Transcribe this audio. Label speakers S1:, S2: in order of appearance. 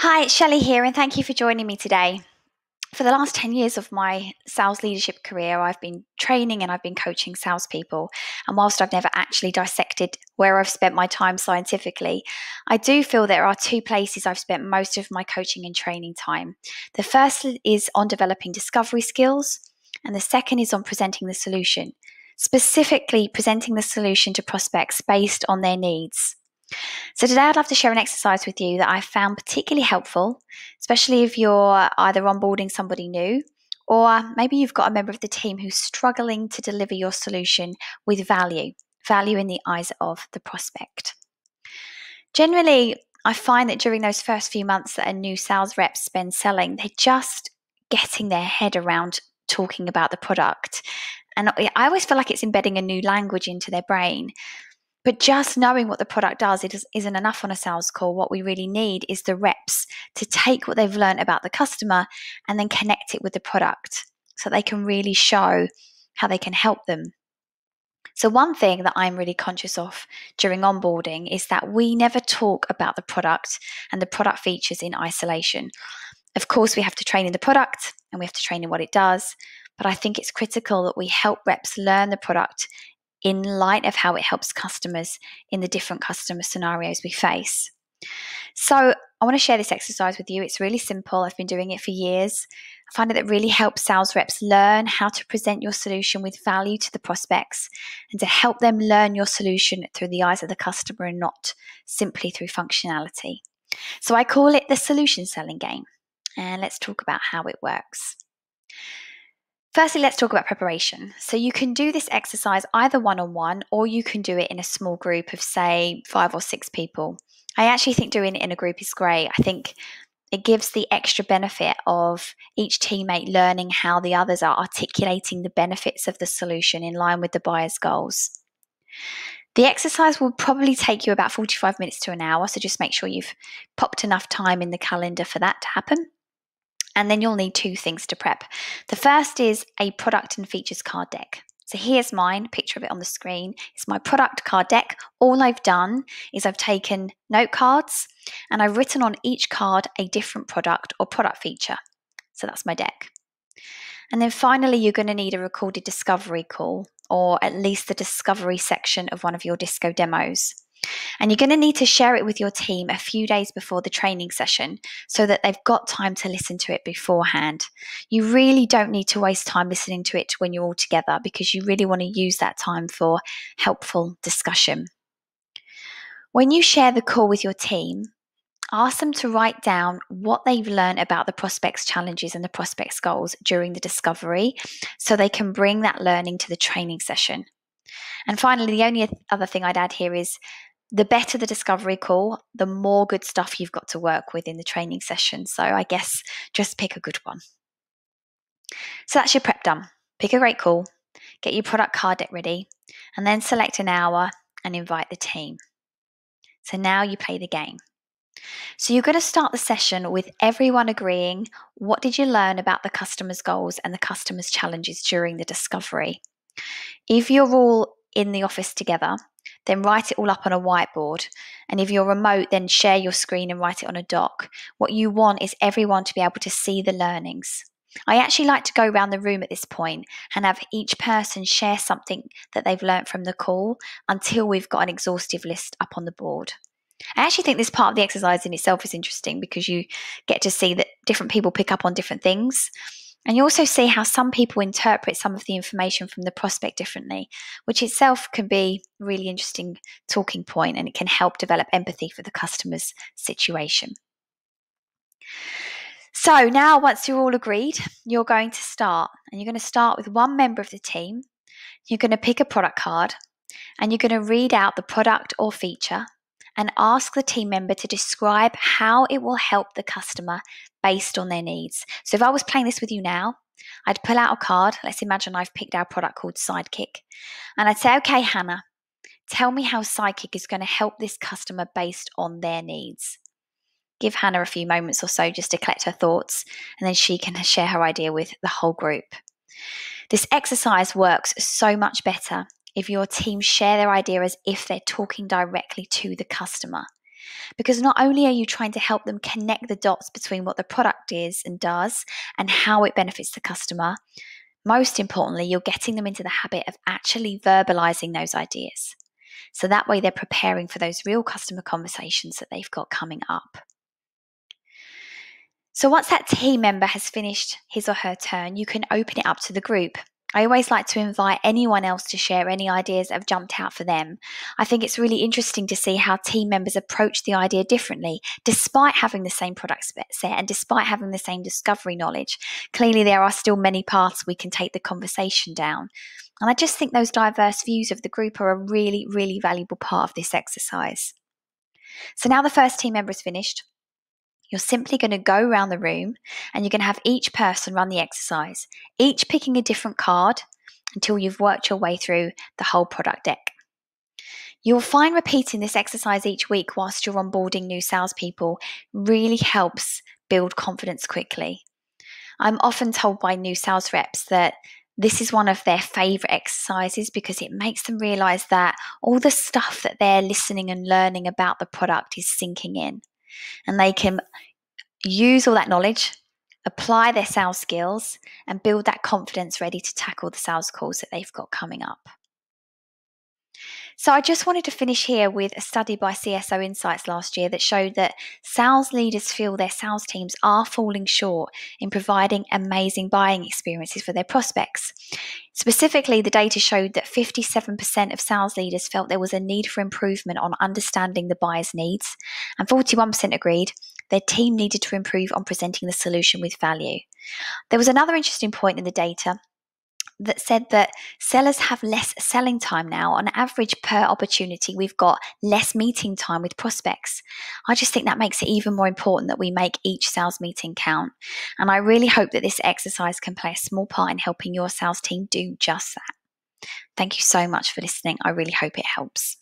S1: Hi, it's Shelley here, and thank you for joining me today. For the last 10 years of my sales leadership career, I've been training and I've been coaching salespeople. And whilst I've never actually dissected where I've spent my time scientifically, I do feel there are two places I've spent most of my coaching and training time. The first is on developing discovery skills, and the second is on presenting the solution, specifically presenting the solution to prospects based on their needs. So today I'd love to share an exercise with you that I found particularly helpful, especially if you're either onboarding somebody new or maybe you've got a member of the team who's struggling to deliver your solution with value in the eyes of the prospect. Generally, I find that during those first few months that a new sales rep spends selling, they're just getting their head around talking about the product. And I always feel like it's embedding a new language into their brain. But just knowing what the product does isn't enough on a sales call. What we really need is the reps to take what they've learned about the customer and then connect it with the product so they can really show how they can help them. So one thing that I'm really conscious of during onboarding is that we never talk about the product and the product features in isolation. Of course, we have to train in the product and we have to train in what it does, but I think it's critical that we help reps learn the product in light of how it helps customers in the different customer scenarios we face. So I want to share this exercise with you. It's really simple. I've been doing it for years. I find that it really helps sales reps learn how to present your solution with value to the prospects and to help them learn your solution through the eyes of the customer and not simply through functionality. So I call it the solution selling game. And let's talk about how it works. Firstly, let's talk about preparation. So you can do this exercise either one-on-one or you can do it in a small group of, say, 5 or 6 people. I actually think doing it in a group is great. I think it gives the extra benefit of each teammate learning how the others are articulating the benefits of the solution in line with the buyer's goals. The exercise will probably take you about 45 minutes to an hour, so just make sure you've popped enough time in the calendar for that to happen. And then you'll need 2 things to prep. The first is a product and features card deck. So here's mine, picture of it on the screen. It's my product card deck. All I've done is I've taken note cards and I've written on each card a different product or product feature. So that's my deck. And then finally, you're going to need a recorded discovery call or at least the discovery section of one of your disco demos. And you're going to need to share it with your team a few days before the training session so that they've got time to listen to it beforehand. You really don't need to waste time listening to it when you're all together because you really want to use that time for helpful discussion. When you share the call with your team, ask them to write down what they've learned about the prospect's challenges and the prospect's goals during the discovery so they can bring that learning to the training session. And finally, the only other thing I'd add here is the better the discovery call, the more good stuff you've got to work with in the training session. So I guess just pick a good one. So that's your prep done. Pick a great call, get your product card deck ready, and then select an hour and invite the team. So now you play the game. So you're going to start the session with everyone agreeing what did you learn about the customer's goals and the customer's challenges during the discovery. If you're all in the office together, then write it all up on a whiteboard. And if you're remote, then share your screen and write it on a doc. What you want is everyone to be able to see the learnings. I actually like to go around the room at this point and have each person share something that they've learned from the call until we've got an exhaustive list up on the board. I actually think this part of the exercise in itself is interesting because you get to see that different people pick up on different things. And you also see how some people interpret some of the information from the prospect differently, which itself can be a really interesting talking point and it can help develop empathy for the customer's situation. So now once you're all agreed, you're going to start. And you're going to start with one member of the team. You're going to pick a product card and you're going to read out the product or feature and ask the team member to describe how it will help the customer based on their needs. So if I was playing this with you now, I'd pull out a card. Let's imagine I've picked our product called Sidekick. And I'd say, okay, Hannah, tell me how Sidekick is going to help this customer based on their needs. Give Hannah a few moments or so just to collect her thoughts, and then she can share her idea with the whole group. This exercise works so much better if your team share their idea as if they're talking directly to the customer. Because not only are you trying to help them connect the dots between what the product is and does and how it benefits the customer, most importantly, you're getting them into the habit of actually verbalizing those ideas. So that way they're preparing for those real customer conversations that they've got coming up. So once that team member has finished his or her turn, you can open it up to the group. I always like to invite anyone else to share any ideas that have jumped out for them. I think it's really interesting to see how team members approach the idea differently, despite having the same product set and despite having the same discovery knowledge. Clearly, there are still many paths we can take the conversation down. And I just think those diverse views of the group are a really, really valuable part of this exercise. So now the first team member is finished. You're simply going to go around the room and you're going to have each person run the exercise, each picking a different card until you've worked your way through the whole product deck. You'll find repeating this exercise each week whilst you're onboarding new salespeople really helps build confidence quickly. I'm often told by new sales reps that this is one of their favourite exercises because it makes them realise that all the stuff that they're listening and learning about the product is sinking in. And they can use all that knowledge, apply their sales skills, and build that confidence ready to tackle the sales calls that they've got coming up. So I just wanted to finish here with a study by CSO Insights last year that showed that sales leaders feel their sales teams are falling short in providing amazing buying experiences for their prospects. Specifically, the data showed that 57% of sales leaders felt there was a need for improvement on understanding the buyer's needs, and 41% agreed their team needed to improve on presenting the solution with value. There was another interesting point in the data that said that sellers have less selling time now. On average, per opportunity, we've got less meeting time with prospects. I just think that makes it even more important that we make each sales meeting count. And I really hope that this exercise can play a small part in helping your sales team do just that. Thank you so much for listening. I really hope it helps.